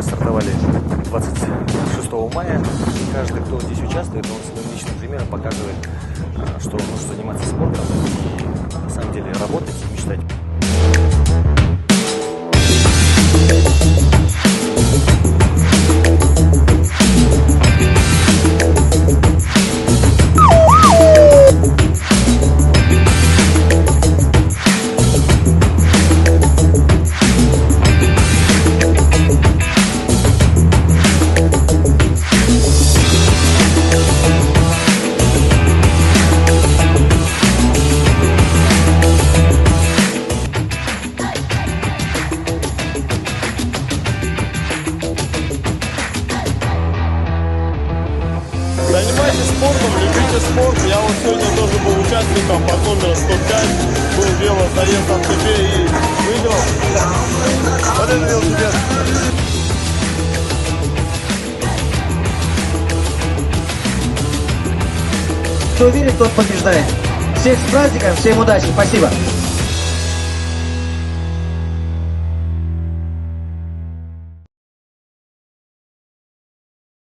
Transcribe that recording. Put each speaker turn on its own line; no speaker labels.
стартовали 26 мая. Каждый, кто здесь участвует, он своим личным примером показывает, что нужно заниматься спортом и на самом деле работать и мечтать.
Занимайтесь спортом, любите спорт. Я вот сегодня тоже был участником под номером 105. Был велозаезд в МТБ и выиграл. Вот это велосипед.
Кто верит, тот побеждает. Всех с праздником, всем удачи, спасибо.